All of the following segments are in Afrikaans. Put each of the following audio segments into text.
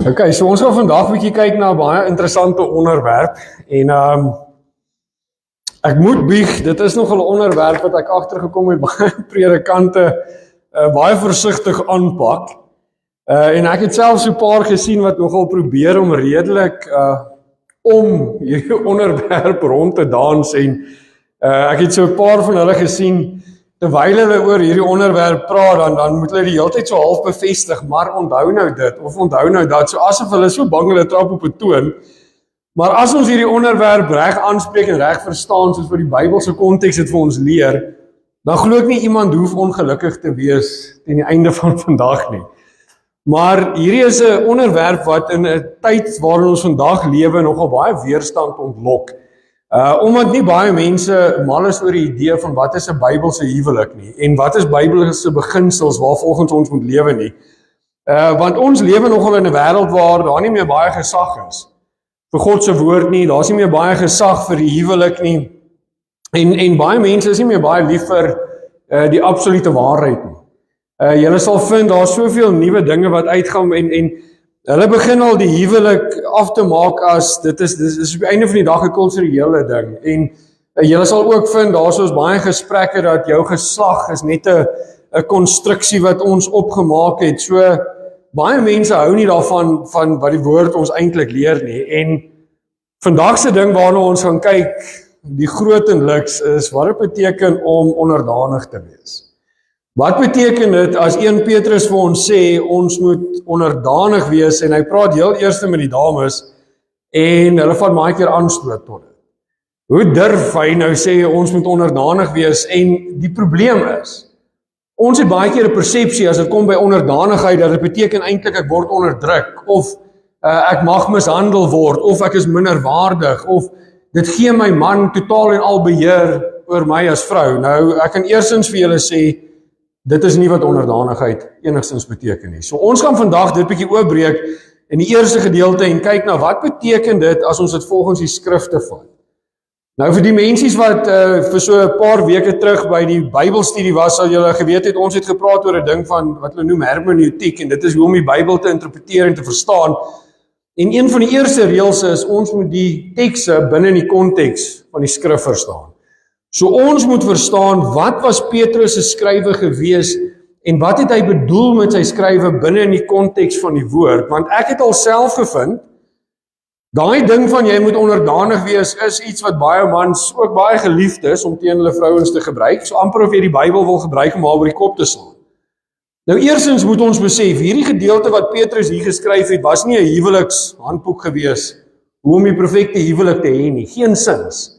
Okay, so ons gaan vandag 'n bietjie kyk na 'n baie interessante onderwerp en ek moet bieg, dit is nogal 'n onderwerp wat ek agtergekom het baie predikante baie versigtig aanpak. En ek het self so 'n paar gesien wat nogal probeer om redelik om hierdie onderwerp rond te dans en ek het so 'n paar van hulle gesien. Terwyl hulle oor hierdie onderwerp praat, dan moet hulle die hele tyd so half bevestig, maar onthou nou dit, of onthou nou dat, so asof hulle so bang hulle trap op 'n toon. Maar as ons hierdie onderwerp reg aanspreek en reg verstaan, soos wat die Bybelse konteks dit vir ons leer, dan glo ek nie iemand hoef ongelukkig te wees teen die einde van vandag nie. Maar hierdie is 'n onderwerp wat in 'n tyd waarin ons vandag lewe nogal baie weerstand ontlok. Omdat nie baie mense mal is oor die idee van wat is 'n Bybelse huwelik nie en wat is Bybelse beginsels waarvolgens ons moet lewe nie. Want ons lewe nogal in 'n wêreld waar daar nie meer baie gesag is vir God se woord nie, daar's nie meer baie gesag vir die huwelik nie. En baie mense is nie meer baie lief vir die absolute waarheid nie. Julle sal vind daar's soveel nuwe dinge wat uitgaan en hulle begin al die huwelik af te maak as dit is op die einde van die dag 'n kulturele ding. En julle sal ook vind daar's baie gesprekke dat jou geslag is net 'n konstruksie wat ons opgemaak het. So baie mense hou nie daarvan van wat die woord ons eintlik leer nie. En vandag se ding waarna ons gaan kyk, die grootenliks is wat dit beteken om onderdanig te wees. Wat beteken dit as 1 Petrus vir ons sê, ons moet onderdanig wees, en hy praat heel eers met die dames, en hulle vat baie keer aanstoot tot dit. Hoe durf hy nou sê, ons moet onderdanig wees, en die probleem is, ons het baie keer 'n persepsie as dit kom by onderdanigheid, dat dit beteken eintlik ek word onderdruk, of ek mag mishandel word, of ek is minderwaardig, of dit gee my man totaal en al beheer oor my as vrou. Nou, ek kan eerstens vir julle sê, dit is nie wat onderdanigheid enigstens beteken nie. So ons gaan vandag dit bietjie oopbreek in die eerste gedeelte en kyk na wat beteken dit as ons dit volgens die skrifte vat. Nou vir die mensies wat vir so 'n paar weke terug by die Bybelstudie was, sal julle geweet het, ons het gepraat oor 'n ding van wat hulle noem hermeneutiek, en dit is hoe om die Bybel te interpreteer en te verstaan. En een van die eerste reëls is, ons moet die tekste binne in die konteks van die skrif verstaan. So ons moet verstaan, wat was Petrus se skrywe gewees, en wat het hy bedoel met sy skrywe binne in die konteks van die woord, want ek het al self gevind, daai ding van jy moet onderdanig wees, is iets wat baie mans ook baie geliefd is, om teen hulle vrouens te gebruik, so amper of jy die Bybel wil gebruik om haar oor die kop te slaan. Nou eerstens moet ons besef, hierdie gedeelte wat Petrus hier geskryf het, was nie 'n huwelikshandboek gewees, hoe om die perfekte huwelik te hê nie, geensins.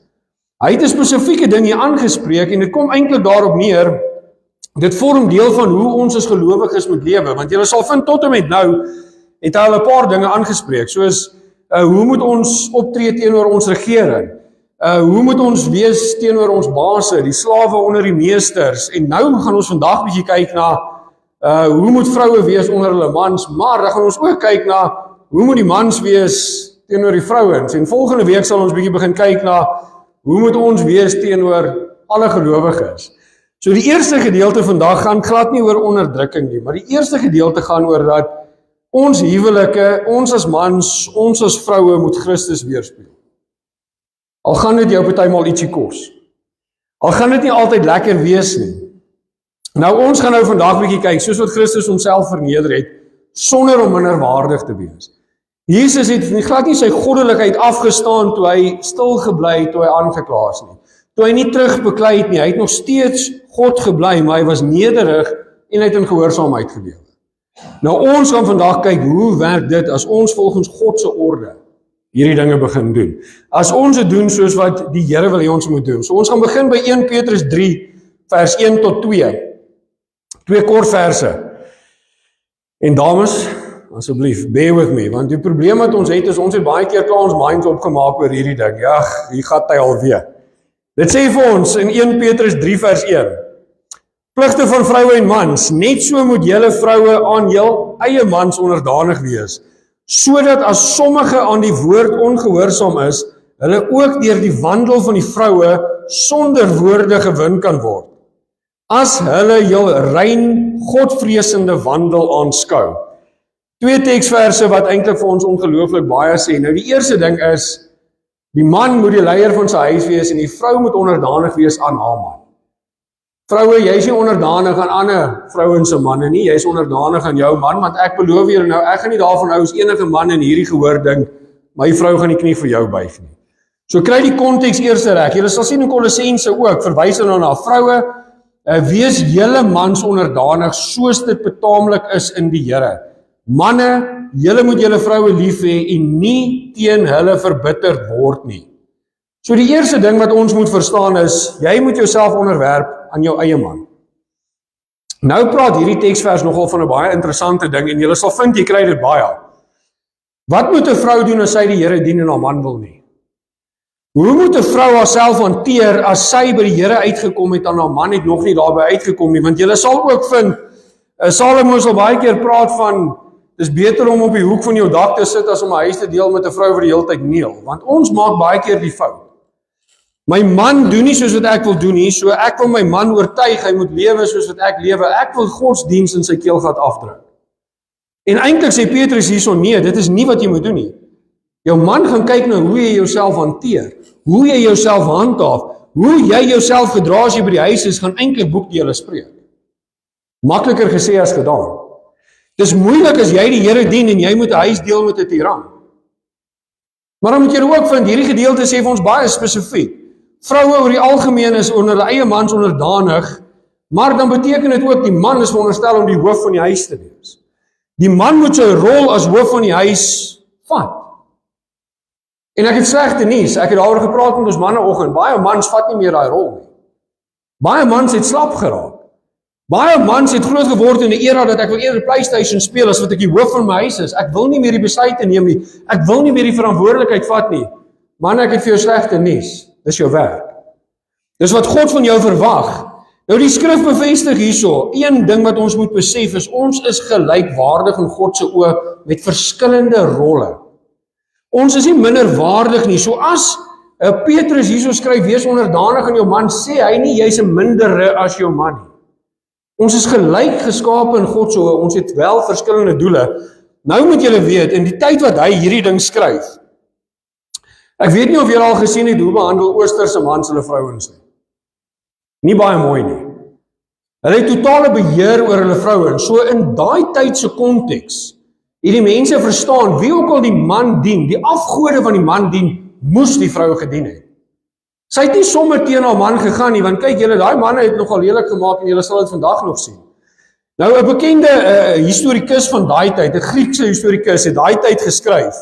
Hy het 'n spesifieke ding hier aangespreek, en dit kom eintlik daarop neer, dit vorm deel van hoe ons as gelowiges moet lewe, want julle sal vind tot en met nou, het hy al 'n paar dinge aangespreek, soos, hoe moet ons optree teenoor ons regering, hoe moet ons wees teenoor ons baase, die slawe onder die meesters, en nou gaan ons vandag bietjie kyk na, hoe moet vroue wees onder hulle mans, maar dan gaan ons ook kyk na, hoe moet die mans wees teenoor die vrouens, en volgende week sal ons bietjie begin kyk na, hoe moet ons wees teenoor alle gelowiges. So die eerste gedeelte vandag gaan glad nie oor onderdrukking nie, maar die eerste gedeelte gaan oor dat ons huwelike, ons as mans, ons as vroue moet Christus weerspieël. Al gaan dit jou partymal ietsie kos. Al gaan dit nie altyd lekker wees nie. Nou ons gaan nou vandag bietjie kyk, soos wat Christus homself verneder het, sonder om minderwaardig te wees. Jesus het glad nie sy goddelikheid afgestaan toe hy stil gebly toe hy aangekla is nie. Toe hy nie terugbeklei het nie, hy het nog steeds God gebly, maar hy was nederig en hy het in gehoorsaamheid geleef. Nou ons gaan vandag kyk, hoe werk dit as ons volgens God se orde hierdie dinge begin doen. As ons dit doen soos wat die Here wil hê ons moet doen. So ons gaan begin by 1 Petrus 3 vers 1 tot 2. 2 kort verse. En dames, asseblief, bear with me, want die probleem wat ons het is, ons het baie keer klaar ons minds opgemaak oor hierdie ding. Ja, hier gaan hy alweer. Dit sê vir ons in 1 Petrus 3 vers 1. Pligte van vroue en mans, net so moet julle vroue aan jul eie mans onderdanig wees, sodat as sommige aan die woord ongehoorsaam is, hulle ook deur die wandel van die vroue sonder woorde gewin kan word. As hulle jul rein, godvreesende wandel aanskou. Twee teksverse wat eintlik vir ons ongelooflik baie sê. Nou die eerste ding is, die man moet die leier van sy huis wees en die vrou moet onderdanig wees aan haar man. Vroue, jy is nie onderdanig aan ander vrouens se manne nie, jy is onderdanig aan jou man, want ek beloof julle nou, ek gaan nie daarvan hou as enige man in hierdie gehoor ding, my vrou gaan die knie vir jou buig nie. So kry die konteks eers reg. Julle sal sien in Kolossense ook, verwys hulle na vroue, wees julle mans onderdanig soos dit betaamlik is in die Here. Manne, julle moet julle vroue lief hê en nie teen hulle verbitterd word nie. So die eerste ding wat ons moet verstaan is, jy moet jouself onderwerp aan jou eie man. Nou praat hierdie teksvers nogal van 'n baie interessante ding en julle sal vind jy kry dit baie. Wat moet 'n vrou doen as sy die Here dien en haar man wil nie? Hoe moet 'n vrou haarself hanteer as sy by die Here uitgekom het en haar man het nog nie daarby uitgekom nie? Want julle sal ook vind, Salomo sal baie keer praat van, dis beter om op die hoek van jou dak te sit as om 'n huis te deel met 'n vrou wat die hele tyd neel. Want ons maak baie keer die fout. My man doen nie soos wat ek wil doen nie, so ek wil my man oortuig, hy moet lewe soos wat ek lewe. Ek wil godsdiens in sy keelgat afdruk. En eintlik sê Petrus hierson, nee, dit is nie wat jy moet doen nie. Jou man gaan kyk na hoe jy jouself hanteer, hoe jy jouself handhaaf, hoe jy jouself gedra as jy by die huis is, gaan eintlik boek die hele spreek. Makliker gesê as gedaan. Dis moeilik as jy die Here dien en jy moet 'n huis deel met 'n tiran. Maar dan moet jy ook vind, hierdie gedeelte sê vir ons baie spesifiek. Vroue oor die algemeen is onder hulle eie mans onderdanig, maar dan beteken dit ook die man is veronderstel om die hoof van die huis te wees. Die man moet sy rol as hoof van die huis vat. En ek het slegte nuus, ek het daaroor gepraat met ons manneoggend, baie mans vat nie meer daai rol nie. Baie mans het slap geraak. Baie mans het groot geword in 'n era dat ek wil eerder PlayStation speel as wat ek die hoof van my huis is. Ek wil nie meer die besluite neem nie. Ek wil nie meer die verantwoordelikheid vat nie. Man, ek het vir jou slegte nuus. Dis jou werk. Dis wat God van jou verwag. Nou die skrif bevestig hierso, een ding wat ons moet besef is, ons is gelykwaardig in God se oë met verskillende rolle. Ons is nie minderwaardig nie. So as Petrus hierso skryf, wees onderdanig aan jou man, sê hy nie, jy's 'n mindere as jou man nie. Ons is gelyk geskape in God se oë, ons het wel verskillende doele. Nou moet julle weet, in die tyd wat hy hierdie ding skryf, ek weet nie of julle al gesien het hoe behandel Oosterse mans hulle vrouens nie. Nie baie mooi nie. Hulle het totale beheer oor hulle vrouens. So in daai tyd se konteks, hierdie mense verstaan, wie ook al die man dien, die afgode van die man dien, moes die vrou gedien het. Sy het nie sommer teen haar man gegaan nie, want kyk julle, daai manne het nogal lelik gemaak en julle sal dit vandag nog sien. Nou 'n bekende historikus van daai tyd, 'n Griekse historikus het daai tyd geskryf,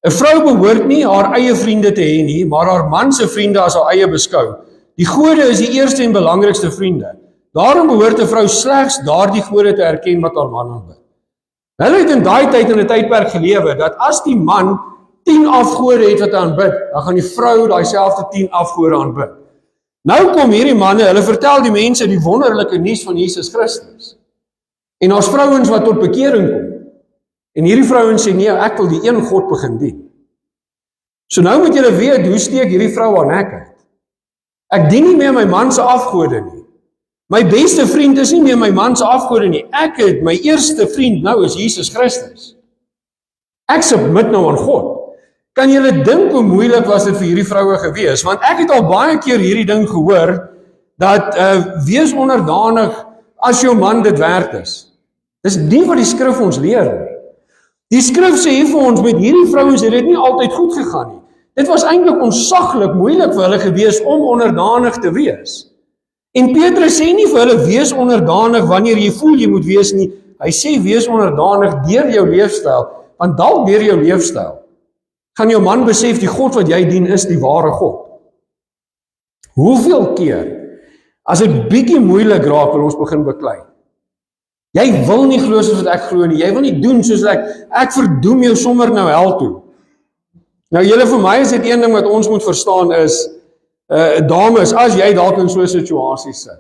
'n vrou behoort nie haar eie vriende te hê nie, maar haar man se vriende as haar eie beskou. Die gode is die eerste en belangrikste vriende. Daarom behoort 'n vrou slegs daardie gode te erken wat haar man aanbid. Hulle het in daai tyd in 'n tydperk gelewe dat as die man 10 afgode het wat hy aanbid, dan gaan die vrou daai selfde 10 afgode aanbid. Nou kom hierdie manne, hulle vertel die mense die wonderlike nuus van Jesus Christus. En ons vrouens wat tot bekering kom. En hierdie vrouens sê nee, ek wil die een God begin dien. So nou moet julle weet, hoe steek hierdie vrou haar nek uit? Ek dien nie meer my man se afgode nie. My beste vriend is nie meer my man se afgode nie. Ek het my eerste vriend nou is Jesus Christus. Ek submit nou aan God. Kan julle dink hoe moeilik was dit vir hierdie vroue gewees? Want ek het al baie keer hierdie ding gehoor, dat wees onderdanig as jou man dit werd is. Dis nie wat die skrif ons leer nie. Die skrif sê vir ons, met hierdie vrouens het dit nie altyd goed gegaan nie. Dit was eintlik onsaglik moeilik vir hulle gewees om onderdanig te wees. En Petrus sê nie vir hulle, wees onderdanig wanneer jy voel jy moet wees nie. Hy sê, wees onderdanig deur jou leefstyl, want dalk deur jou leefstyl gaan jou man besef, die God wat jy dien is die ware God. Hoeveel keer, as dit bietjie moeilik raak, wil ons begin beklei. Jy wil nie glo soos wat ek glo nie, jy wil nie doen soos ek verdoem jou sommer nou hel toe. Nou julle, vir my is dit een ding wat ons moet verstaan is, dames, as jy dalk in so 'n situasie sit,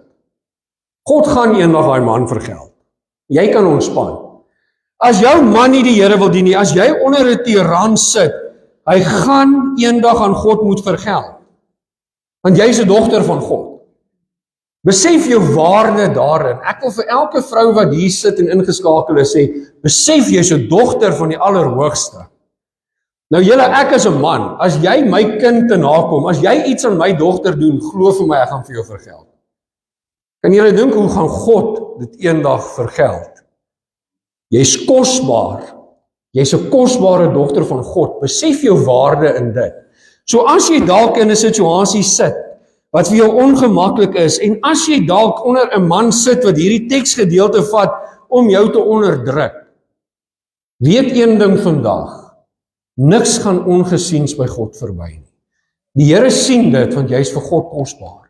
God gaan eendag daai man vergeld. Jy kan ontspan. As jou man nie die Here wil dien nie, as jy onder 'n tiran sit, hy gaan eendag aan God moet vergeld. Want jy's 'n dogter van God. Besef jou waarde daarin. Ek wil vir elke vrou wat hier sit en ingeskakel is sê, besef jy is 'n dogter van die Allerhoogste. Nou julle, ek is 'n man, as jy my kind te nakom, as jy iets aan my dogter doen, glo vir my, ek gaan vir jou vergeld. Kan julle dink hoe gaan God dit eendag vergeld? Jy's kosbaar. Jy's 'n kosbare dogter van God. Besef jou waarde in dit. So as jy dalk in 'n situasie sit wat vir jou ongemaklik is en as jy dalk onder 'n man sit wat hierdie teksgedeelte vat om jou te onderdruk, weet een ding vandag, niks gaan ongesiens by God verby nie. Die Here sien dit want jy's vir God kosbaar.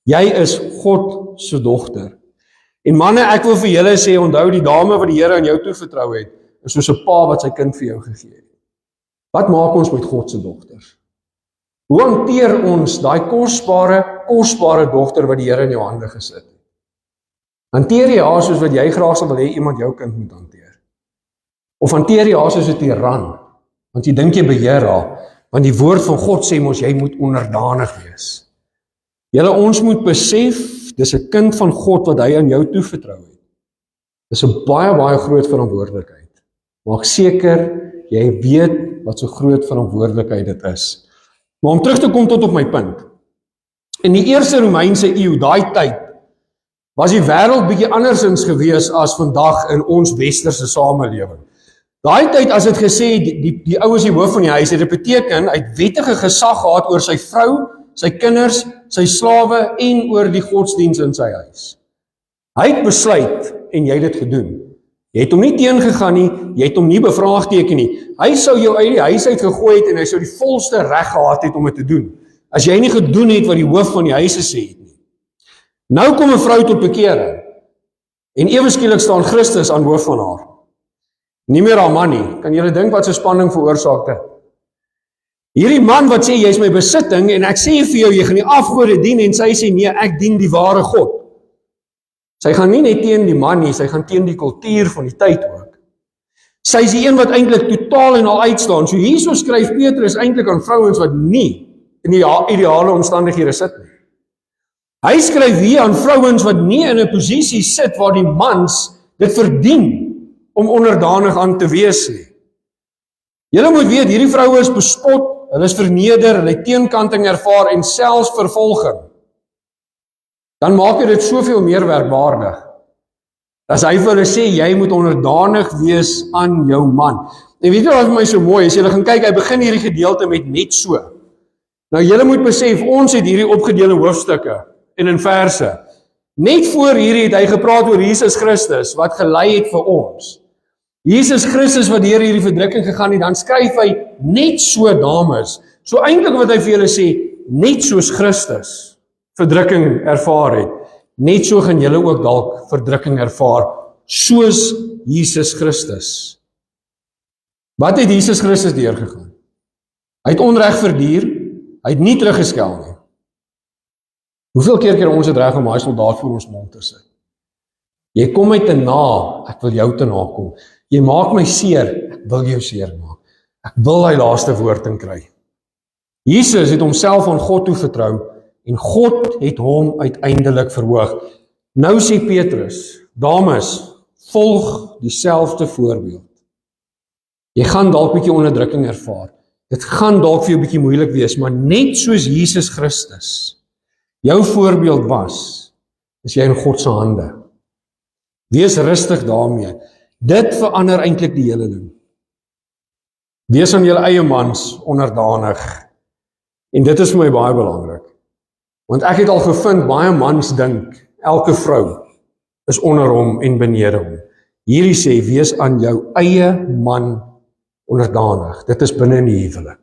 Jy is God se dogter. En manne, ek wil vir julle sê, onthou die dame wat die Here aan jou toevertrou het, is soos 'n pa wat sy kind vir jou gegee het. Wat maak ons met God se dogters? Hoe hanteer ons daai kosbare dogter wat die Here in jou hande gesit het? Hanteer jy haar soos wat jy graag sal wil hê iemand jou kind moet hanteer? Of hanteer jy haar soos 'n tiran? Want jy dink jy beheer haar, want die woord van God sê mos jy moet onderdanig wees. Julle, ons moet besef, dis 'n kind van God wat hy aan jou toevertrou het. Dis 'n baie groot verantwoordelikheid. Maak seker jy weet wat so groot verantwoordelikheid dit is. Maar om terug te kom tot op my punt. In die eerste Romeinse eeu, daai tyd, was die wêreld bietjie andersins gewees as vandag in ons westerse samelewing. Daai tyd as dit gesê die ou is die hoof van die huis, het dit beteken hy het wettige gesag gehad oor sy vrou, sy kinders, sy slawe en oor die godsdiens in sy huis. Hy het besluit en jy het dit gedoen. Jy het hom nie teengegaan nie, jy het hom nie bevraagteken nie. Hy sou jou uit die huis uit gegooi het en hy sou die volste reg gehad het om dit te doen. As jy nie gedoen het wat die hoof van die huis gesê het nie. Nou kom 'n vrou tot bekering en ewe skielik staan Christus aan hoof van haar. Nie meer haar man nie. Kan julle dink wat so spanning veroorsaak dit? Hierdie man wat sê jy is my besitting en ek sê vir jou jy gaan die afgode dien en sy sê nee, ek dien die ware God. Sy gaan nie net teen die man nie, sy gaan teen die kultuur van die tyd ook. Sy is die een wat eintlik totaal en al uitstaan. So hierso skryf Petrus eintlik aan vrouens wat nie in die ideale omstandighede sit nie. Hy skryf hier aan vrouens wat nie in 'n posisie sit waar die mans dit verdien om onderdanig aan te wees nie. Julle moet weet, hierdie vroue is bespot, hulle is verneder, hulle het teenkanting ervaar en selfs vervolging. Dan maak dit soveel meer werkbaardig. As hy vir hulle sê, jy moet onderdanig wees aan jou man. En weet jy wat vir my so mooi is? Julle gaan kyk, hy begin hierdie gedeelte met net so. Nou julle moet besef, ons het hierdie opgedeelde hoofstukke en in verse. Net voor hierdie het hy gepraat oor Jesus Christus, wat gelei het vir ons. Jesus Christus wat deur hierdie verdrukking gegaan het, dan skryf hy net so dames. So eintlik wat hy vir julle sê, net soos Christus verdrukking ervaar het, net so gaan julle ook dalk verdrukking ervaar, soos Jesus Christus. Wat het Jesus Christus deurgegaan? Hy het onreg verduur, hy het nie teruggeskel nie. Hoeveel keer ons het reg om daai soldaat voor ons mond te sit? Jy kom my te na, ek wil jou te nakom. Jy maak my seer, ek wil jou seer maak. Ek wil hy laaste woord in kry. Jesus het homself aan God toe vertrou en God het hom uiteindelik verhoog. Nou sê Petrus, dames, volg dieselfde voorbeeld. Jy gaan dalk 'n bietjie onderdrukking ervaar. Dit gaan dalk vir jou 'n bietjie moeilik wees, maar net soos Jesus Christus jou voorbeeld was, is jy in God se hande. Wees rustig daarmee. Dit verander eintlik die hele ding. Wees aan julle eie mans onderdanig. En dit is vir my baie belangrik. Want ek het al gevind, baie mans dink, elke vrou is onder hom en benede hom. Hierdie sê, wees aan jou eie man onderdanig. Dit is binne in die huwelik.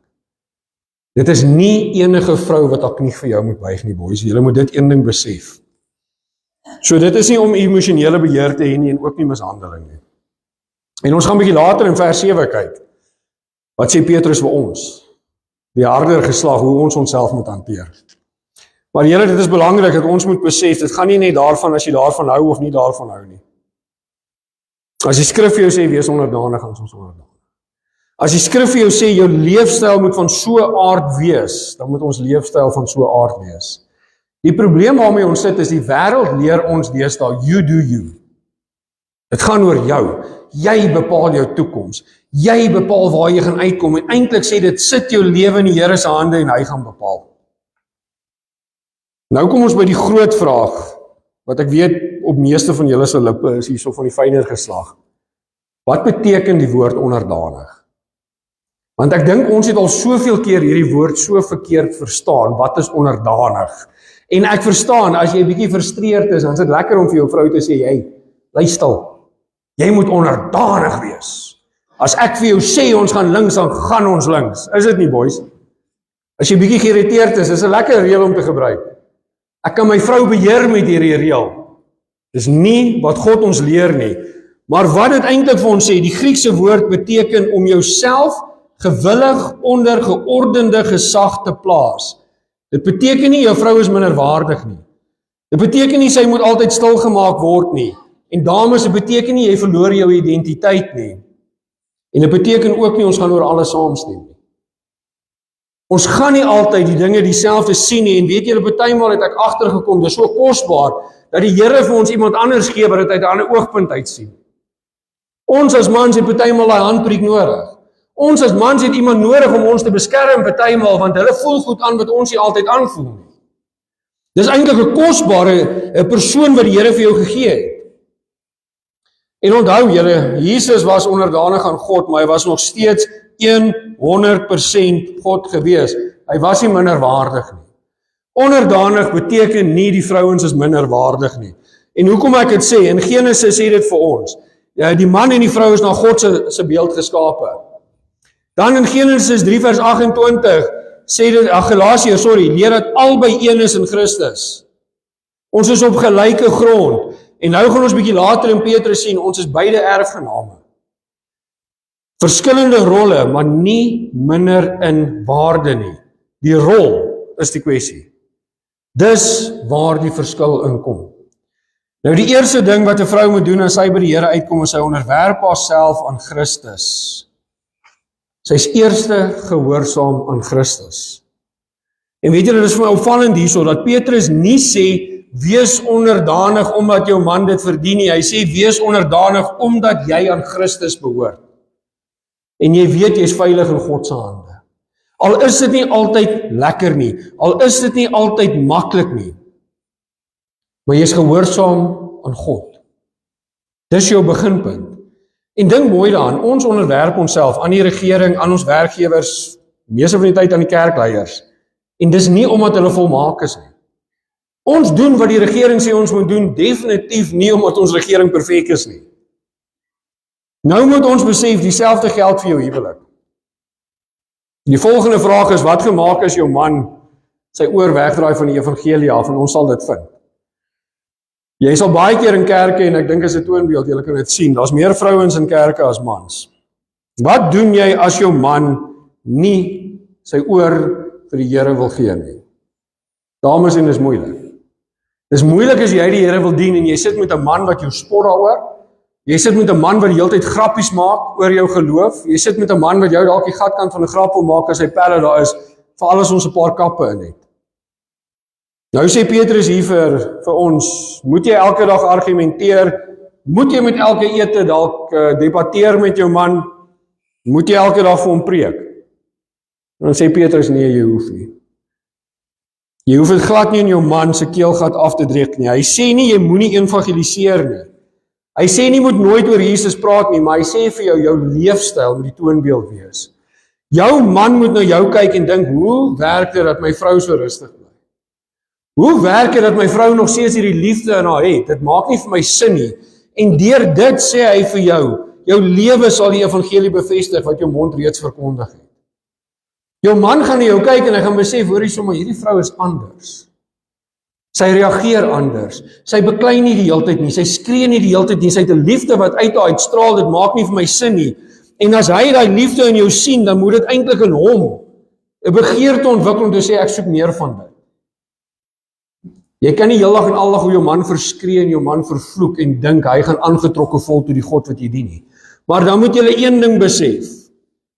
Dit is nie enige vrou wat haar knie vir jou moet buig nie, boys. Julle moet dit een ding besef. So dit is nie om emosionele beheer te hê nie en ook nie mishandeling nie. En ons gaan 'n bietjie later in vers 7 kyk. Wat sê Petrus vir ons? Die harder geslag, hoe ons onsself moet hanteer. Maar julle, dit is belangrik dat ons moet besef, dit gaan nie net daarvan as jy daarvan hou of nie daarvan hou nie. As die skrif vir jou sê, wees onderdanig, gaan ons onderdanig. As die skrif vir jou sê, jou leefstyl moet van so 'n aard wees, dan moet ons leefstyl van so 'n aard wees. Die probleem waarmee ons sit is die wêreld leer ons deesdae, you do you. Dit gaan oor jou. Jy bepaal jou toekoms. Jy bepaal waar jy gaan uitkom en eintlik sê dit sit jou lewe in die Here se hande en hy gaan bepaal. Nou kom ons by die groot vraag wat ek weet op meeste van julle se lippe is hierso van die fyner geslag. Wat beteken die woord onderdanig? Want ek dink ons het al soveel keer hierdie woord so verkeerd verstaan. Wat is onderdanig? En ek verstaan, as jy 'n bietjie frustreerd is, dan is dit lekker om vir jou vrou te sê, hey, bly stil. Jy moet onderdanig wees. As ek vir jou sê ons gaan links, dan gaan ons links. Is dit nie, boys? As jy bietjie geïrriteerd is 'n lekker reël om te gebruik. Ek kan my vrou beheer met hierdie reël. Dis nie wat God ons leer nie. Maar wat dit eintlik vir ons sê, die Griekse woord beteken om jouself gewillig onder geordende gesag te plaas. Dit beteken nie jou vrou is minderwaardig nie. Dit beteken nie sy moet altyd stilgemaak word nie. En dames, dit beteken nie jy verloor jou identiteit nie. En dit beteken ook nie ons gaan oor alles saamstem nie. Ons gaan nie altyd die dinge dieselfde sien nie. En weet julle, partymal het ek agtergekom, dis so kosbaar dat die Here vir ons iemand anders gee wat dit uit 'n ander oogpunt uit sien. Ons as mans het partymal daai handbriek nodig. Ons as mans het iemand nodig om ons te beskerm partymal, want hulle voel goed aan wat ons nie altyd aanvoel nie. Dis eintlik 'n kosbare persoon wat die Here vir jou gegee het. En onthou julle, Jesus was onderdanig aan God, maar hy was nog steeds 100% God gewees. Hy was nie minderwaardig nie. Onderdanig beteken nie die vrouens is minderwaardig nie. En hoekom ek dit sê, in Genesis sê dit vir ons, ja, die man en die vrou is na God se beeld geskape. Dan in Genesis 3 vers 28 sê dit, Galasiërs, leer dat albei een is in Christus. Ons is op gelyke grond. En nou gaan ons bietjie later in Petrus sien, ons is beide erfgename. Verskillende rolle, maar nie minder in waarde nie. Die rol is die kwessie. Dis waar die verskil inkom. Nou die eerste ding wat 'n vrou moet doen as sy by die Here uitkom, is sy onderwerp haarself aan Christus. Sy is eerste gehoorsaam aan Christus. En weet julle, dit is vir my opvallend hierso, dat Petrus nie sê, wees onderdanig omdat jou man dit verdien nie. Hy sê, wees onderdanig omdat jy aan Christus behoort. En jy weet, jy is veilig in God se hande. Al is dit nie altyd lekker nie, al is dit nie altyd maklik nie, maar jy is gehoorsaam aan God. Dis jou beginpunt. En dink mooi daaraan, ons onderwerp onsself aan die regering, aan ons werkgewers, meeste van die tyd aan die kerkleiers. En dis nie omdat hulle volmaak is nie. Ons doen wat die regering sê ons moet doen, definitief nie omdat ons regering perfek is nie. Nou moet ons besef, dieselfde geld vir jou huwelik. Die volgende vraag is, wat gemaak as jou man sy oor wegdraai van die evangelie af, en ons sal dit vind. Jy sal baie keer in kerke, en ek dink as 'n toonbeeld, julle kan dit sien, daar's meer vrouens in kerke as mans. Wat doen jy as jou man nie sy oor vir die Here wil gee nie? Dames, en dis moeilik. Dis moeilik as jy die Here wil dien, en jy sit met 'n man wat jou spot daaroor, jy sit met 'n man wat die hele tyd grappies maak oor jou geloof, jy sit met 'n man wat jou dalk die gatkant van 'n grap wil maak as hy pelle daar is, vir alles ons 'n paar kappe in het. Nou sê Petrus hier vir ons, moet jy elke dag argumenteer, moet jy met elke ete dalk debatteer met jou man, moet jy elke dag vir hom preek? En dan sê Petrus, nee, jy hoef nie. Jy hoef dit glad nie in jou man se keelgat af te druk nie. Hy sê nie, jy moenie evangeliseer nie. Hy sê nie, moet nooit oor Jesus praat nie, maar hy sê vir jou leefstyl moet die toonbeeld wees. Jou man moet na jou kyk en dink, hoe werk dit dat my vrou so rustig bly? Hoe werk dit dat my vrou nog steeds hierdie liefde in haar het? Dit maak nie vir my sin nie. En deur dit sê hy vir jou lewe sal die evangelie bevestig wat jou mond reeds verkondig het. Jou man gaan na jou kyk en hy gaan besef, hoor hierso, maar hierdie vrou is anders. Sy reageer anders. Sy beklei nie die hele tyd nie, sy skree nie die hele tyd nie, sy het 'n liefde wat uit haar uitstraal, dit maak nie vir my sin nie. En as hy daai liefde in jou sien, dan moet dit eintlik in hom 'n begeerte ontwikkel om te sê, ek soek meer van dit. Jy kan nie heeldag en aldag hoe jou man verskree en jou man vervloek en dink hy gaan aangetrokke vol tot die God wat jy dien nie. Maar dan moet jy een ding besef.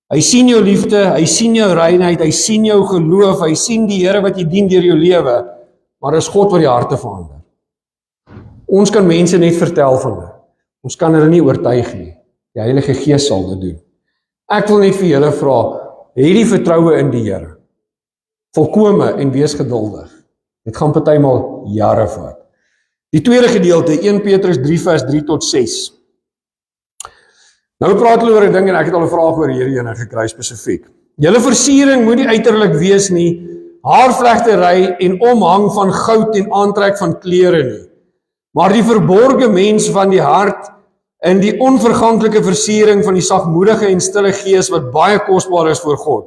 Hy sien jou liefde, hy sien jou reinheid, hy sien jou geloof, hy sien die Here wat jy dien deur jou lewe. maar is God wat die harte verander. Ons kan mense net vertel van dit. Ons kan hulle nie oortuig nie. Die Heilige Gees sal dit doen. Ek wil net vir julle vra, hê die vertroue in die Here. Volkome en wees geduldig. Dit gaan partymal jare vat. Die tweede gedeelte, 1 Petrus 3 vers 3 tot 6. Nou praat hulle oor 'n ding en ek het al 'n vraag oor hierdie ene gekry spesifiek. Julle versiering moet nie uiterlik wees nie, haarvlegtery en omhang van goud en aantrek van klere nie, maar die verborge mens van die hart en die onverganklike versiering van die sagmoedige en stille gees wat baie kosbaar is voor God.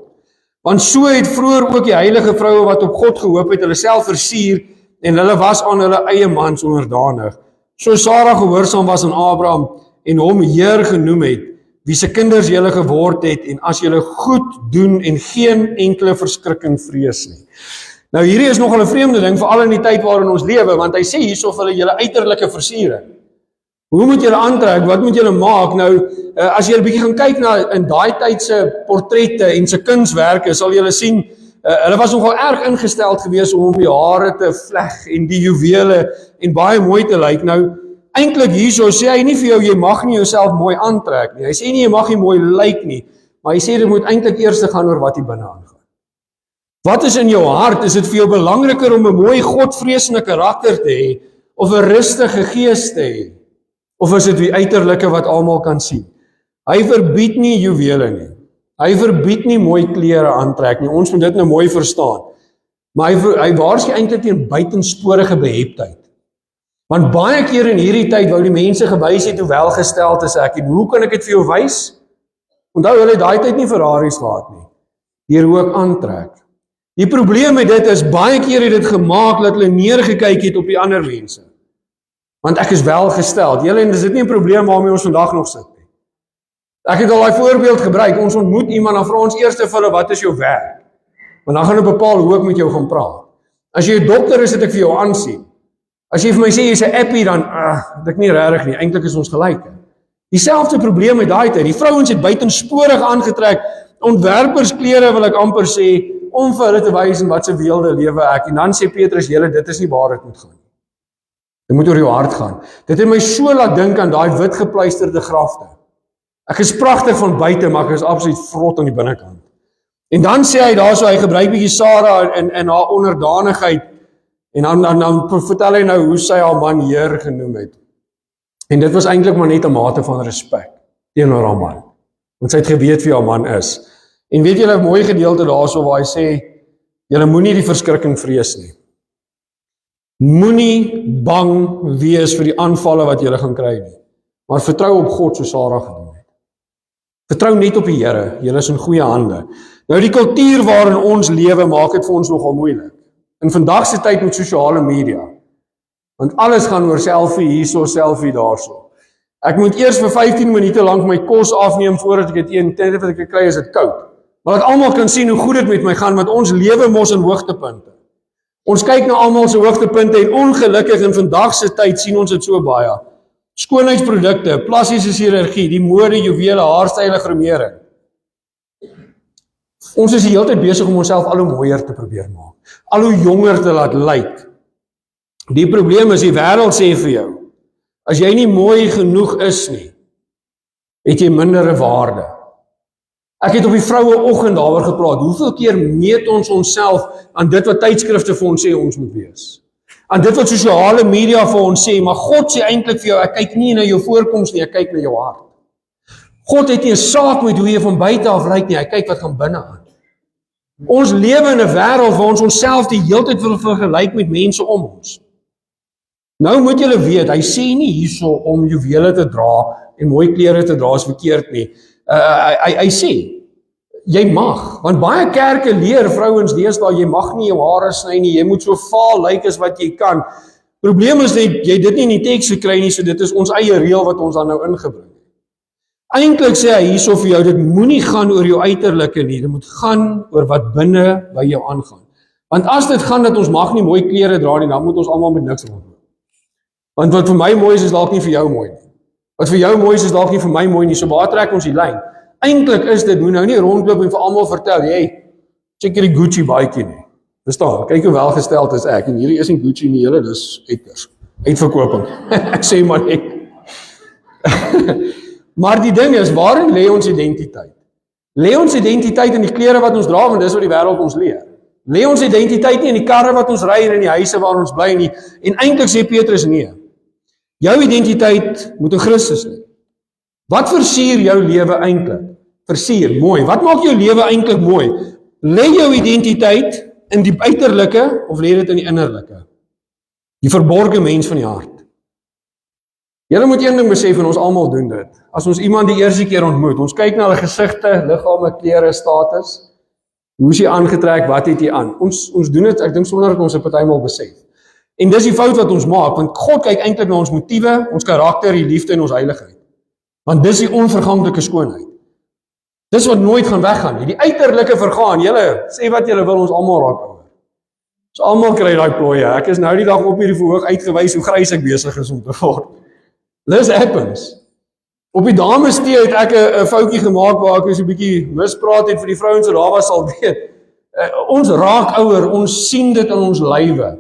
Want so het vroeër ook die heilige vroue wat op God gehoop het, hulle self versier en hulle was aan hulle eie mans onderdanig. So Sara gehoorsaam was aan Abraham en hom Heer genoem het, wie se kinders julle geword het, en as julle goed doen en geen enkele verskrikking vrees nie. Nou hierdie is nogal 'n vreemde ding, veral in die tyd waarin ons lewe, want hy sê hierso vir hulle julle uiterlike versiering. Hoe moet julle aantrek? Wat moet julle maak? Nou, as jy 'n bietjie gaan kyk na in daai tyd se portrette en se kunswerke, sal julle sien, hulle was nogal erg ingesteld geweest om die hare te vleg en die juwele en baie mooi te lyk. Nou, eintlik hierso sê hy nie vir jou, jy mag nie jouself mooi aantrek nie. Hy sê nie, jy mag nie mooi lyk nie, maar hy sê dit moet eintlik eers gaan oor wat hier binne aangaan. Wat is in jou hart? Is dit vir jou belangriker om 'n mooi godvreesende karakter te hê, of 'n rustige gees te hê? Of is dit die uiterlike wat almal kan sien? Hy verbied nie juwele nie. Hy verbied nie mooi klere aantrek nie. Ons moet dit nou mooi verstaan. Maar hy waarsku eintlik teen buitensporige beheptheid. Want baie keer in hierdie tyd wou die mense gewys het hoe welgesteld is ek. En hoe kan ek dit vir jou wys? Onthou, hulle het daai tyd nie Ferraris gehad nie. Deur hoe ek aantrek. Die probleem met dit is, baie keer het dit gemaak dat hulle neergekyk het op die ander mense. Want ek is welgesteld. Julle, en dis dit nie 'n probleem waarmee ons vandag nog sit nie. Ek het al daai voorbeeld gebruik. Ons ontmoet iemand, dan vra ons eers vir hulle, wat is jou werk? Want dan gaan hulle bepaal hoe ek met jou gaan praat. As jy 'n dokter is, het ek vir jou aansien. As jy vir my sê jy's 'n appie, dan dit ek nie regtig nie. Eintlik is ons gelyk. Dieselfde probleem met daai tyd. Die vrouens het buitensporig aangetrek, ontwerpersklere wil ek amper sê, om vir hulle te wys in wat se weelde lewe ek. En dan sê Petrus, julle, dit is nie waar dit moet gaan. Dit moet oor jou hart gaan. Dit het my so laat dink aan daai wit gepluisterde grafte. Ek is pragtig van buite, maar ek is absoluut vrot aan die binnekant. En dan sê hy daarso, hy gebruik bietjie Sara in haar onderdanigheid, en dan vertel hy nou hoe sy haar man Heer genoem het. En dit was eintlik maar net 'n mate van respek teenoor haar man. Want sy het geweet wie haar man is. En weet julle 'n mooi gedeelte daarso waar hy sê, julle moenie die verskrikking vrees nie. Moenie bang wees vir die aanvalle wat julle gaan kry nie. Maar vertrou op God soos Sara gedoen het. Vertrou net op die Here, julle is in goeie hande. Nou die kultuur waarin ons lewe maak dit vir ons nogal moeilik. In vandag se tyd met sosiale media. Want alles gaan oor selfie hierso, selfie daarso. Ek moet eers vir 15 minute lank my kos afneem voordat ek dit eet, en wat ek kry is dit koud. Maar dat almal kan sien hoe goed dit met my gaan, want ons lewe mos in hoogtepunte. Ons kyk na almal se hoogtepunte en ongelukkig in vandag se tyd sien ons dit so baie. Skoonheidsprodukte, plastiese chirurgie, die mode, juwele, haarstyle, gromering. Ons is die hele tyd besig om onsself al hoe mooier te probeer maak, al hoe jonger te laat lyk. Die probleem is, die wêreld sê vir jou, as jy nie mooi genoeg is nie, het jy mindere waarde. Ek het op die vroueoggend daaroor gepraat, hoeveel keer meet ons onsself aan dit wat tydskrifte vir ons sê ons moet wees. Aan dit wat sosiale media vir ons sê, maar God sê eintlik vir jou, ek kyk nie na jou voorkoms nie, ek kyk na jou hart. God het nie 'n saak met hoe jy van buite af lyk nie, hy kyk wat gaan binne aan. Ons lewe in 'n wêreld waar ons onsself die hele tyd wil vergelyk met mense om ons. Nou moet julle weet, hy sê nie hierso om juwele te dra en mooi klere te dra is verkeerd nie. Hy sê, jy mag, want baie kerke leer vrouens deesdae, jy mag nie jou hare sny nie, jy moet so vaal lyk as wat jy kan. Probleem is net, jy dit nie in die teks gekry nie, so dit is ons eie reël wat ons dan nou ingebring. Eintlik sê hy hierso vir jou, dit moenie gaan oor jou uiterlike nie, dit moet gaan oor wat binne by jou aangaan. Want as dit gaan dat ons mag nie mooi klere dra nie, dan moet ons almal met niks rondloop. Want wat vir my mooi is dalk nie vir jou mooi nie. Wat vir jou mooi is dalk nie vir my mooi nie, so waar trek ons die lyn? Eintlik is dit, moet nou nie rondloop en vir almal vertel, hey, check hierdie Gucci baadjie nie. Verstaan, kyk hoe welgesteld is ek, en hierdie is nie Gucci nie, julle, dis uitverkoping. Ek sê maar net. Maar die ding is, waarin lê ons identiteit? Lê ons identiteit in die klere wat ons dra, want dis wat die wêreld ons leer. Lê ons identiteit nie in die karre wat ons ry en in die huise waar ons bly nie, en eintlik sê Petrus nee. Jou identiteit moet in Christus lê. Wat versier jou lewe eintlik? Versier, mooi. Wat maak jou lewe eintlik mooi? Lê jou identiteit in die uiterlike of lê dit in die innerlike? Die verborgde mens van die hart. Julle moet een ding besef, en ons almal doen dit. As ons iemand die eerste keer ontmoet, ons kyk na hulle gesigte, liggame, klere, status. Hoe is hy aangetrek, wat het hy aan? Ons doen dit, ek dink sonder dat ons dit partymal besef. En dis die fout wat ons maak, want God kyk eintlik na ons motiewe, ons karakter, die liefde en ons heiligheid. Want dis die onverganklike skoonheid. Dis wat nooit gaan weggaan nie. Die uiterlike vergaan. Julle sê wat julle wil, ons almal raak ouer. Ons almal kry daai plooie. Ek is nou die dag op hierdie verhoog uitgewys hoe grys ek besig is om te word. This happens. Op die damestee het ek 'n foutjie gemaak waar ek so 'n bietjie mispraat het vir die vrouens wat daar was sal weet. Ons raak ouer, ons sien dit in ons lywe.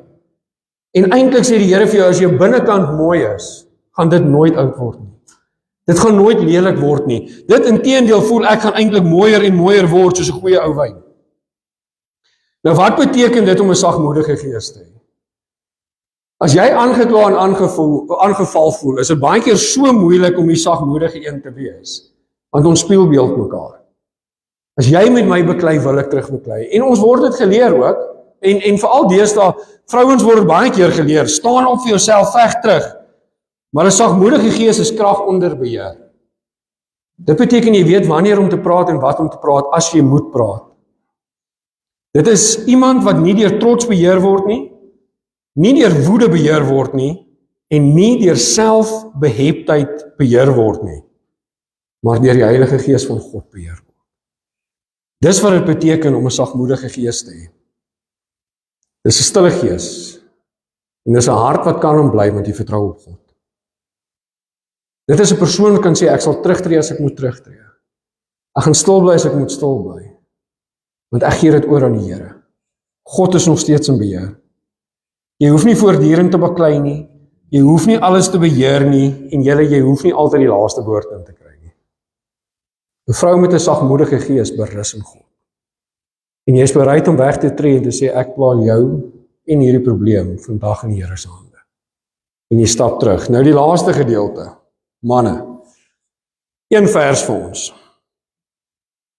En eintlik sê die Here vir jou, as jou binnekant mooi is, gaan dit nooit oud word nie. Dit gaan nooit lelik word nie. Dit inteendeel voel ek gaan eintlik mooier en mooier word soos 'n goeie ou wyn. Nou wat beteken dit om 'n sagmoedige gees te hê? As jy aangekla en aangeval voel, is dit baie keer so moeilik om die sagmoedige een te wees, want ons spieelbeeld mekaar. As jy met my beklei, wil ek terug beklei. En ons word dit geleer ook, en veral deesdae, vrouens word baie keer geleer, staan op vir jouself, veg terug. Maar 'n sagmoedige gees is krag onder beheer. Dit beteken jy weet wanneer om te praat en wat om te praat, as jy moet praat. Dit is iemand wat nie deur trots beheer word nie deur woede beheer word nie, en nie deur selfbeheptheid beheer word nie, maar deur die Heilige Gees van God beheer word. Dis wat dit beteken om 'n sagmoedige gees te hê. Dis 'n stille gees, en dis 'n hart wat kan bly want jy vertrou op God. Dit is 'n persoon wat kan sê, ek sal terugtreë as ek moet terugtreë. Ek gaan stil bly as ek moet stil bly, want ek gee dit oor aan die Here. God is nog steeds in beheer. Jy hoef nie voortdurend te baklei nie, jy hoef nie alles te beheer nie, en jy hoef nie altyd die laaste woord in te kry nie. 'n Vrou met 'n sagmoedige gees berus in God. En jy is bereid om weg te tree en te sê, ek plaas jou en hierdie probleem vandag in die Here se hande. En jy stap terug. Nou die laaste gedeelte, manne. Een vers vir ons,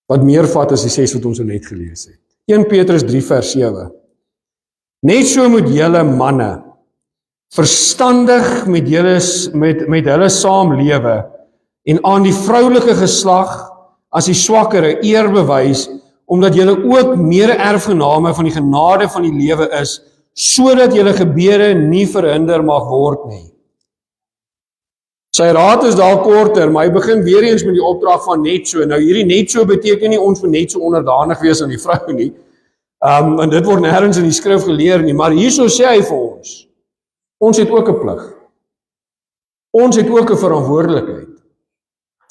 wat meer vat as die 6 wat ons net gelees het. 1 Petrus 3 vers 7. Net so moet julle manne verstandig met hulle saamlewe en aan die vroulike geslag as die swakkere eer bewys, omdat julle ook mede-erfgename van die genade van die lewe is, sodat julle gebede nie verhinder mag word nie. Sy raad is dalk korter, maar hy begin weer eens met die opdrag van net so. Nou hierdie net so beteken nie ons moet net so onderdanig wees aan die vrou nie. En dit word nêrens in die skrif geleer nie, maar hierso sê hy vir ons het ook 'n plig. Ons het ook 'n verantwoordelikheid.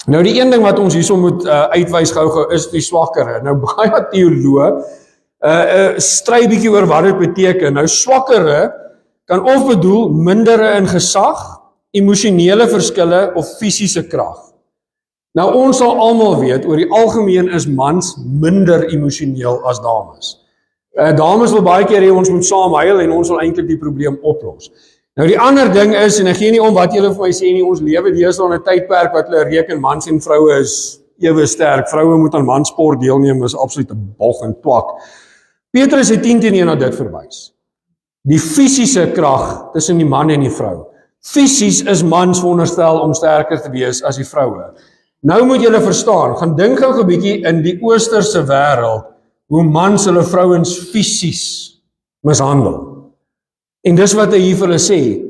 Nou die een ding wat ons hierso moet uitwys gou is die swakkere. Nou baie teoloë stry bietjie oor wat dit beteken. Nou swakkere kan of bedoel mindere in gesag, emosionele verskille of fisiese krag. Nou ons sal almal weet, oor die algemeen is mans minder emosioneel as dames. Dames wil baie keer hê ons moet saam huil en ons wil eintlik die probleem oplos. Nou die ander ding is, en ek gee nie om wat julle vir my sê nie, ons lewe deesdae in 'n tydperk wat hulle reken mans en vroue is ewe sterk. Vroue moet aan mansport deelneem, is absoluut 'n bog en twak. Petrus het 10-1 na dit verwys. Die fisiese krag tussen die man en die vrou. Fisies is mans veronderstel om sterker te wees as die vroue. Nou moet julle verstaan, gaan dink gou 'n bietjie in die oosterse wêreld, hoe mans hulle vrouens fisies mishandel. En dis wat hy hier vir hulle sê.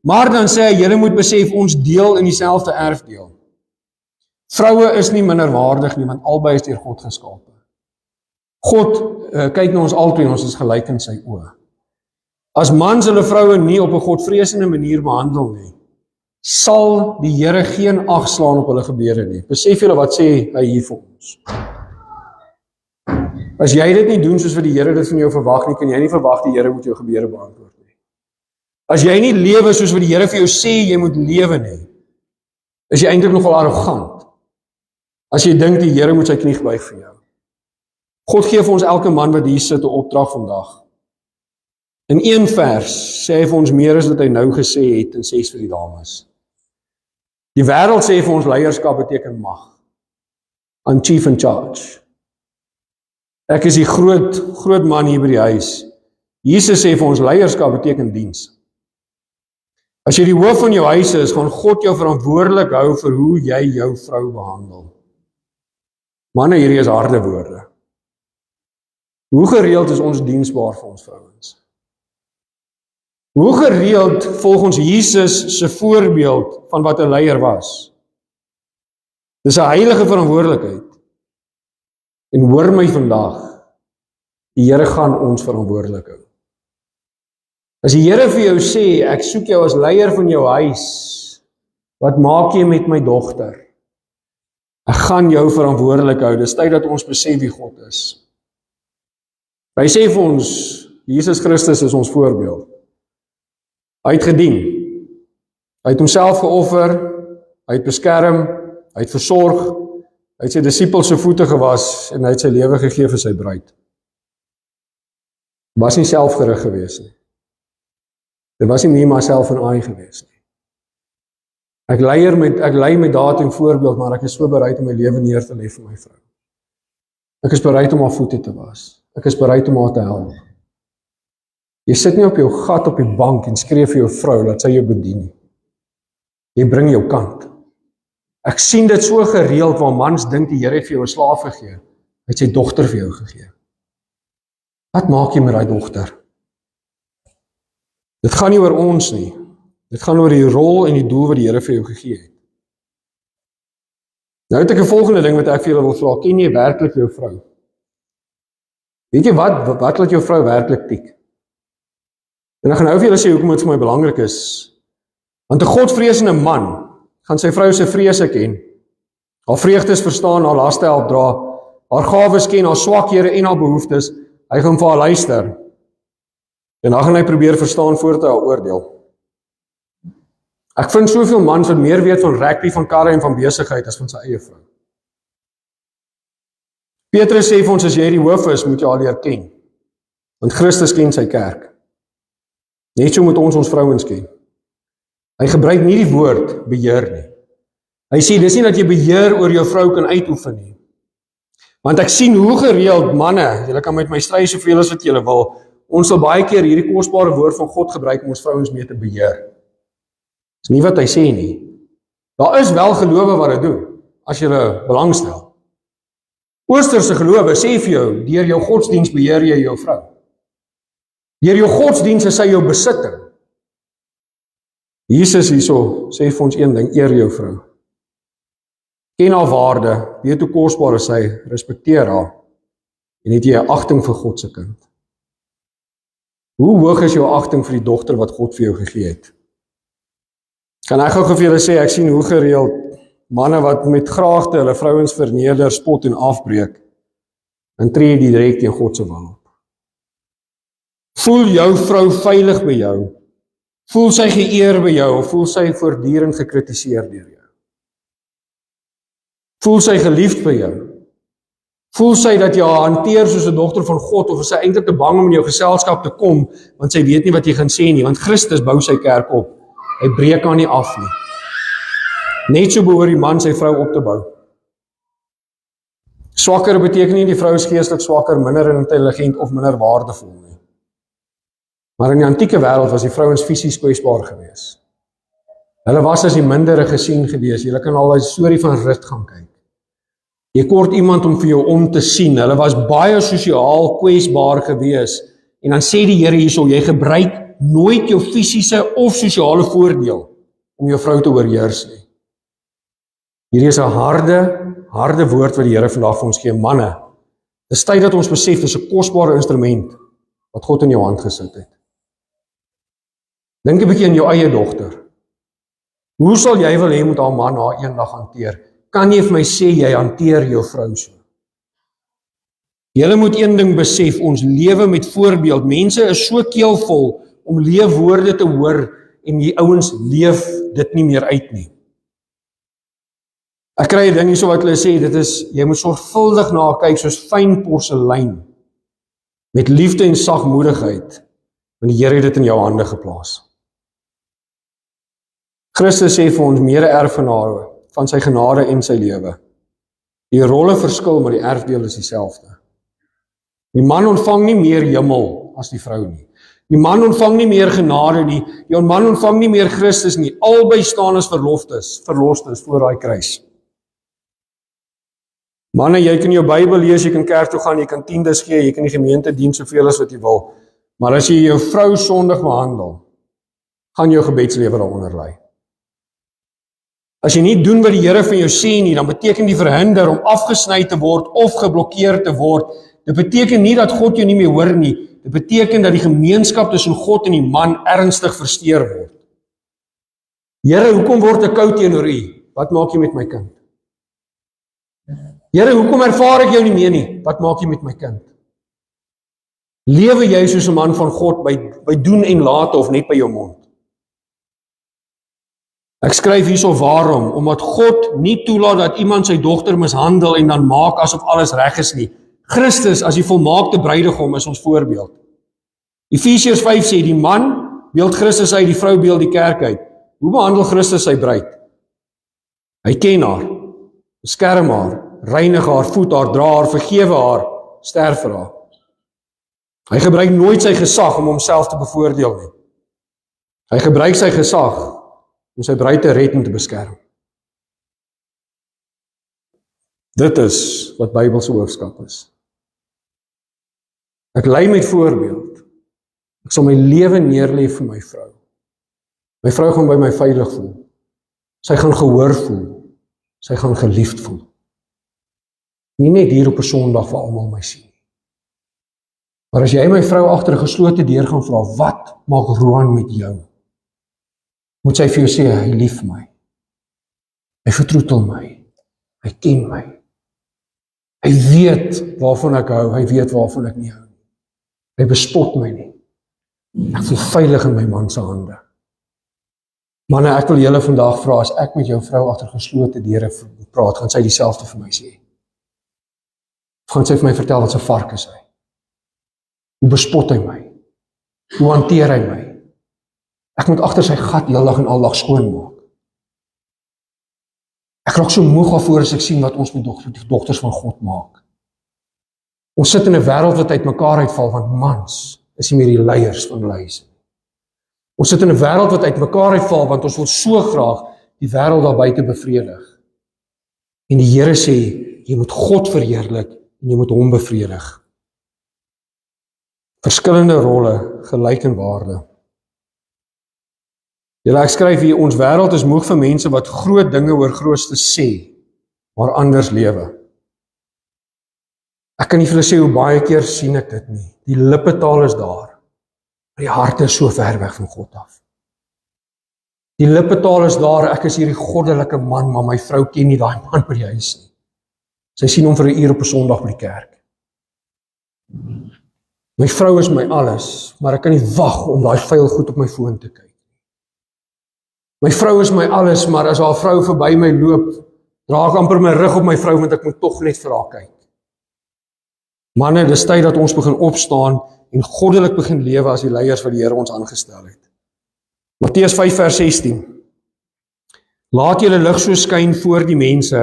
Maar dan sê hy, julle moet besef, ons deel in dieselfde erfdeel. Vroue is nie minderwaardig nie, want albei is deur God geskape. God kyk na ons albei, ons is gelyk in sy oë. As mans hulle vroue nie op 'n godvreesende manier behandel nie, sal die Here geen ag slaan op hulle gebede nie. Besef julle wat sê hy hier vir ons? As jy dit nie doen soos wat die Here dit van jou verwag nie, kan jy nie verwag die Here moet jou gebede beantwoord nie. As jy nie lewe soos wat die Here vir jou sê jy moet lewe nie, is jy eintlik nogal arrogant. As jy dink die Here moet sy knie buig vir jou. God gee vir ons elke man wat hier sit 'n opdrag vandag. In een vers sê hy vir ons meer as wat hy nou gesê het in 6 vir die dames. Die wêreld sê vir ons leierskap beteken mag. I'm chief in charge. Ek is die groot man hier by die huis. Jesus sê vir ons leierskap beteken diens. As jy die hoof van jou huis is, gaan God jou verantwoordelik hou vir hoe jy jou vrou behandel. Manne, hierdie is harde woorde. Hoe gereeld is ons diensbaar vir ons vrouens? Hoe gereeld volg ons Jesus se voorbeeld van wat 'n leier was? Dis 'n heilige verantwoordelikheid. En hoor my vandag, die Here gaan ons verantwoordelik hou. As die Here vir jou sê, ek soek jou as leier van jou huis, wat maak jy met my dogter? Ek gaan jou verantwoordelik hou, dis tyd dat ons besef wie God is. Hy sê vir ons, Jesus Christus is ons voorbeeld. Hy het gedien, hy het homself geoffer, hy het beskerm, hy het versorg, hy het sy disippels se voete gewas en hy het sy lewe gegee vir sy bruid. Was nie selfgerig gewees nie. Dit was nie meer myself en I gewees nie. Ek lei met daad en voorbeeld, maar ek is so bereid om my lewe neer te lê vir my vrou. Ek is bereid om haar voete te was. Ek is bereid om haar te help. Jy sit nie op jou gat op die bank en skree vir jou vrou dat sy jou bedien nie. Jy bring jou kant. Ek sien dit so gereeld waar mans dink die Here het vir jou 'n slaaf gegee. Hy het sy dogter vir jou gegee. Wat maak jy met daai dogter? Dit gaan nie oor ons nie. Dit gaan oor die rol en die doel wat die Here vir jou gegee het. Nou het ek 'n volgende ding wat ek vir julle wil vra. Ken jy werklik jou vrou? Weet jy wat laat jou vrou werklik tik? En ek gaan nou vir julle sê hoekom dit vir my belangrik is. Want 'n godvreesende man gaan sy vrou se vrese ken, haar vreugdes verstaan, haar laste help dra, haar gawes ken, haar swakhede en haar behoeftes. Hy gaan vir haar luister. En dan gaan hy probeer verstaan voordat hy haar oordeel. Ek vind soveel mans wat meer weet van rugby, van karre en van besigheid as van sy eie vrou. Petrus sê vir ons, as jy die hoof is, moet jy haar leer ken. Want Christus ken sy kerk. Net so moet ons vrouens ken. Hy gebruik nie die woord beheer nie. Hy sê, dis nie dat jy beheer oor jou vrou kan uitoefen nie. Want ek sien hoe gereeld manne, julle kan met my stry soveel as wat julle wil, ons sal baie keer hierdie kosbare woord van God gebruik om ons vrouens mee te beheer. Dis nie wat hy sê nie. Daar is wel gelowe wat dit doen, as julle belangstel. Oosterse gelowe sê vir jou, deur jou godsdiens beheer jy jou vrou. Deur jou godsdiens is sy jou besitting. Jesus hierso sê vir ons een ding, eer jou vrou. Ken haar waarde, weet hoe kosbaar is sy, respekteer haar, en het jy 'n agting vir God se kind. Hoe hoog is jou agting vir die dogter wat God vir jou gegee het? Kan ek gou vir julle sê, ek sien hoe gereeld manne wat met graagte hulle vrouens verneder, spot en afbreek, en tree die direk teen God se wil op. Voel jou vrou veilig by jou? Voel sy geëer by jou, of voel sy voortdurend gekritiseer deur jou? Voel sy geliefd by jou? Voel sy dat jy haar hanteer soos 'n dogter van God, of is sy eintlik te bang om in jou geselskap te kom, want sy weet nie wat jy gaan sê nie, want Christus bou sy kerk op. Hy breek haar nie af nie. Net so behoort die man sy vrou op te bou. Swakker beteken nie die vrou is geestelik swakker, minder intelligent of minder waardevol nie. Maar in die antieke wêreld was die vrouens fisies kwesbaar gewees. Hulle was as die mindere gesien gewees. Julle kan al 'n storie van Rut gaan kyk. Jy kort iemand om vir jou om te sien. Hulle was baie sosiaal kwesbaar gewees. En dan sê die Here hierso, jy gebruik nooit jou fisiese of sosiale voordeel om jou vrou te oorheers nie. Hierdie is 'n harde woord wat die Here vandag vir ons gee. Manne, dis tyd dat ons besef, dis 'n kosbare instrument wat God in jou hand gesit het. Dink 'n bietjie aan jou eie dogter. Hoe sal jy wil hê moet haar man haar eendag hanteer? Kan jy vir my sê jy hanteer jou vrou so? Julle moet een ding besef, ons lewe met voorbeeld. Mense is so keelvol om leefwoorde te hoor en die ouens leef dit nie meer uit nie. Ek kry 'n ding hierso wat hulle sê, dit is, jy moet sorgvuldig na kyk soos fyn porselein, met liefde en sagmoedigheid, want die Here het dit in jou hande geplaas. Christus sê vir ons mede-erfgenare van sy genade en sy lewe. Die rolle verskil, maar die erfdeel is dieselfde. Die man ontvang nie meer hemel as die vrou nie. Die man ontvang nie meer genade nie, die man ontvang nie meer Christus nie. Albei staan as verlostes voor daai kruis. Manne, jy kan jou Bybel lees, jy kan kerk toe gaan, jy kan tiendes gee, jy kan die gemeente dien soveel as wat jy wil. Maar as jy jou vrou sondig behandel, gaan jou gebedslewe daaronder lê. As jy nie doen wat die Here van jou sê nie, dan beteken die verhinder om afgesny te word of geblokkeer te word. Dit beteken nie dat God jou nie meer hoor nie. Dit beteken dat die gemeenskap tussen God en die man ernstig versteur word. Here, hoekom word ek koud teenoor U? Wat maak jy met my kind? Here, hoekom ervaar ek jou nie meer nie? Wat maak jy met my kind? Lewe jy soos 'n man van God by doen en late of net by jou mond? Ek skryf hierso waarom, omdat God nie toelaat dat iemand sy dogter mishandel en dan maak asof alles reg is nie. Christus as die volmaakte bruidegom is ons voorbeeld. Efesiërs 5 sê, die man beeld Christus uit, die vrou beeld die kerk uit. Hoe behandel Christus sy bruid? Hy ken haar, beskerm haar, reinig haar, voed haar, dra haar, vergewe haar, sterf vir haar. Hy gebruik nooit sy gesag om homself te bevoordeel nie. Hy gebruik sy gesag om sy bruid te red en te beskerm. Dit is wat Bybelse hoofskap is. Ek lei met voorbeeld. Ek sal my lewe neerlê vir my vrou. My vrou gaan by my veilig voel. Sy gaan gehoor voel. Sy gaan geliefd voel. Nie net hier op 'n Sondag waar almal my sien. Maar as jy my vrou agter 'n geslote deur gaan vra, wat maak Roan met jou? Moet sy vir jou sê, hy lief my. Hy vertroetel my. Hy ken my. Hy weet waarvan ek hou, hy weet waarvan ek nie hou nie. Hy bespot my nie. Ek voel veilig in my man se hande. Manne, ek wil julle vandag vra, as ek met jou vrou agter geslote deure praat, gaan sy dieselfde vir my sê. Of gaan sy vir my vertel wat 'n vark is hy? Hoe bespot hy my? Hoe hanteer hy my? Ek moet agter sy gat heeldag en aldag skoonmaak. Ek raak so moeg daarvoor as ek sien wat ons met die dogters van God maak. Ons sit in 'n wêreld wat uitmekaar uitval, want mans is nie meer die leiers van hulle huise. Ons sit in 'n wêreld wat uitmekaar uitval, want ons wil so graag die wêreld daar buite bevredig. En die Here sê, jy moet God verheerlik en jy moet hom bevredig. Verskillende rolle, gelyk in waarde. Ek skryf hier, ons wêreld is moeg vir mense wat groot dinge oor grootste sê, maar anders lewe. Ek kan nie vir hulle sê hoe baie keer sien ek dit nie. Die lippetaal is daar, maar die hart is so ver weg van God af. Die lippetaal is daar, ek is hierdie goddelike man, maar my vrou ken nie daai man by die huis nie. Sy sien hom vir 'n uur op 'n Sondag by die kerk. My vrou is my alles, maar ek kan nie wag om daai vuil goed op my foon te kyk. My vrou is my alles, maar as haar vrou verby my loop, dra ek amper my rug op my vrou, want ek moet tog net vir haar kyk. Manne, dis tyd dat ons begin opstaan en goddelik begin lewe as die leiers wat die Here ons aangestel het. Matteus 5 vers 16. Laat julle lig so skyn voor die mense,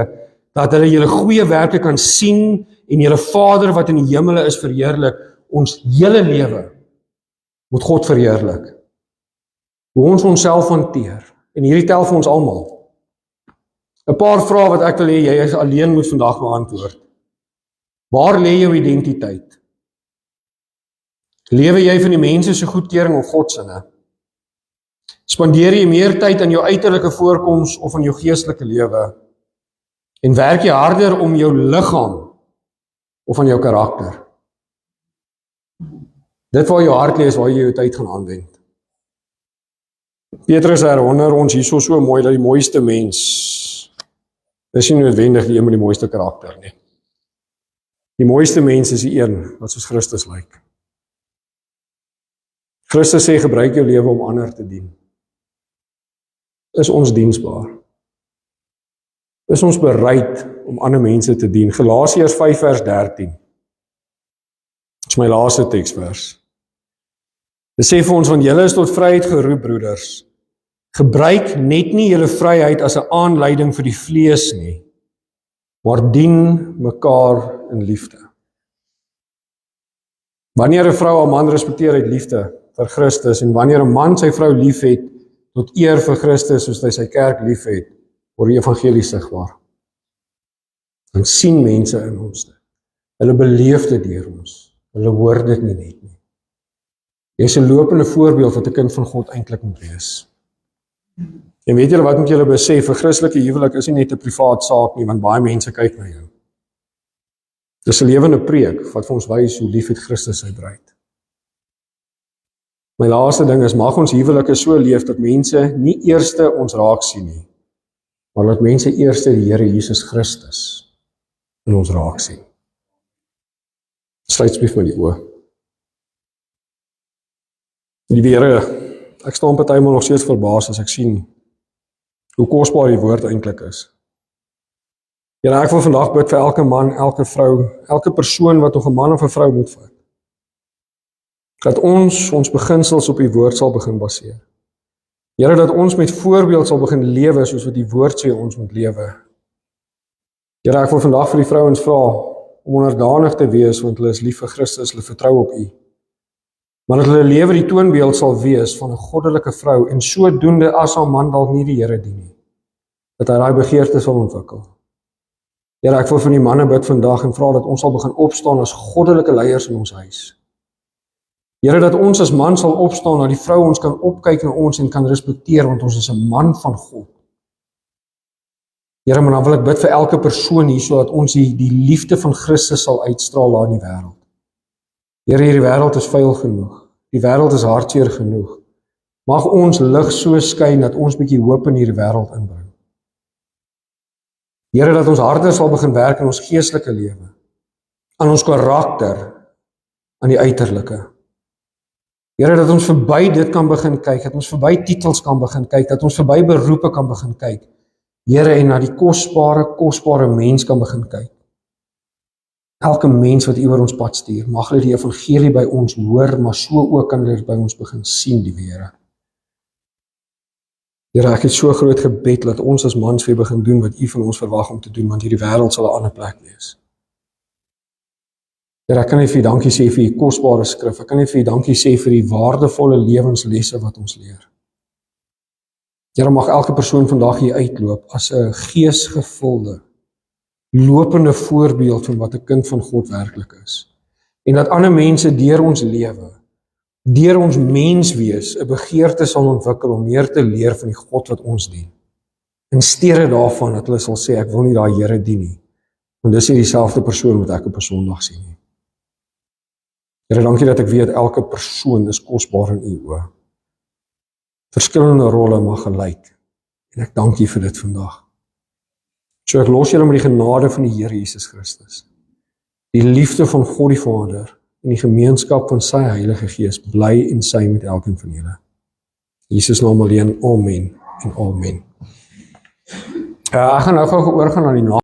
dat hulle julle goeie werke kan sien en julle Vader wat in die hemele is verheerlik. Ons hele lewe moet God verheerlik. Hoe ons onsself hanteer. En hierdie tel vir ons almal. 'n Paar vrae wat ek wil hê jy alleen moet vandag beantwoord. Waar lê jou identiteit? Lewe jy van die mense se goedkeuring of God se? Spandeer jy meer tyd aan jou uiterlike voorkoms of aan jou geestelike lewe? En werk jy harder om jou liggaam of aan jou karakter? Dit waar jou hart lê is waar jy jou tyd gaan aanwend. Petrus herinner ons hierso so mooi dat die mooiste mens is nie noodwendig die een met die mooiste karakter nie. Die mooiste mens is die een wat soos Christus lyk. Christus sê, gebruik jou lewe om ander te dien. Is ons diensbaar? Is ons bereid om ander mense te dien? Galasiërs 5 vers 13. Dit is my laaste teksvers. Dit sê vir ons, want julle is tot vryheid geroep, broeders. Gebruik net nie julle vryheid as 'n aanleiding vir die vlees nie, maar dien mekaar in liefde. Wanneer 'n vrou 'n man respekteer uit liefde vir Christus, en wanneer 'n man sy vrou liefhet tot eer vir Christus, soos hy sy kerk liefhet, word die evangelie sigbaar. Dan sien mense in ons dit. Hulle beleef dit deur ons. Hulle hoor dit nie net nie. Jy is 'n lopende voorbeeld wat 'n kind van God eintlik moet wees. En weet julle wat moet julle besef, 'n Christelike huwelik is nie net 'n privaat saak nie, want baie mense kyk na jou. Dis 'n lewende preek wat vir ons wys hoe lief het Christus sy bruid. My laaste ding is, mag ons huwelike so leef dat mense nie eerste ons raak sien nie, maar dat mense eerste die Here Jesus Christus in ons raak sien. Sluit asseblief met die oë. Liewe Here, ek staan partymal nog steeds verbaas as ek sien hoe kosbaar die woord eintlik is. Here, ek wil vandag bid vir elke man, elke vrou, elke persoon wat nog 'n man of 'n vrou moet vat. Dat ons beginsels op die woord sal begin baseer. Here, dat ons met voorbeeld sal begin lewe soos wat die woord sê ons moet lewe. Here, ek wil vandag vir die vrouens vra om onderdanig te wees, want hulle is lief vir Christus, hulle vertrou op U. Maar dat hulle lewe die toonbeeld sal wees van 'n goddelike vrou, en sodoende as haar man dalk nie die Here dien nie, dat hy daai begeerte sal ontwikkel. Here, ek wil vir die manne bid vandag en vra dat ons sal begin opstaan as goddelike leiers in ons huis. Here, dat ons as man sal opstaan, dat die vrou ons kan opkyk na ons en kan respekteer, want ons is 'n man van God. Here, maar dan wil ek bid vir elke persoon hier, sodat ons die liefde van Christus sal uitstraal daar in die wêreld. Here, hierdie wêreld is vuil genoeg. Die wêreld is hartseer genoeg. Mag ons lig so skyn dat ons 'n bietjie hoop in hierdie wêreld inbring. Here, dat ons harte sal begin werk in ons geestelike lewe, aan ons karakter, aan die uiterlike. Here, dat ons verby dit kan begin kyk, dat ons verby titels kan begin kyk, dat ons verby beroepe kan begin kyk. Here, en na die kosbare mens kan begin kyk. Elke mens wat U oor ons pad stuur, mag hulle die evangelie by ons hoor, maar so ook kan hulle dit by ons begin sien, die Here. Here, ek het so groot gebed dat ons as mans weer begin doen wat U van ons verwag om te doen, want hierdie wêreld sal 'n ander plek wees. Here, ek kan net vir U dankie sê vir U kosbare skrif. Ek kan net vir U dankie sê vir die waardevolle lewenslesse wat ons leer. Here, mag elke persoon vandag hier uitloop as 'n geesgevulde, lopende voorbeeld van wat 'n kind van God werklik is. En dat ander mense deur ons lewe, deur ons mens wees, 'n begeerte sal ontwikkel om meer te leer van die God wat ons dien. In steede daarvan dat hulle sal sê, ek wil nie daai Here dien nie, want dis nie dieselfde persoon wat ek op 'n Sondag sien nie. Here, dankie dat ek weet elke persoon is kosbaar in U oë. Verskillende rolle mag gelyk, en ek dank U vir dit vandag. So ek los julle met die genade van die Here Jesus Christus, die liefde van God die Vader, en die gemeenskap van sy Heilige Gees bly en sy met elkeen van julle. Jesus naam alleen, amen en amen. Ek gaan nou gou oorgaan na die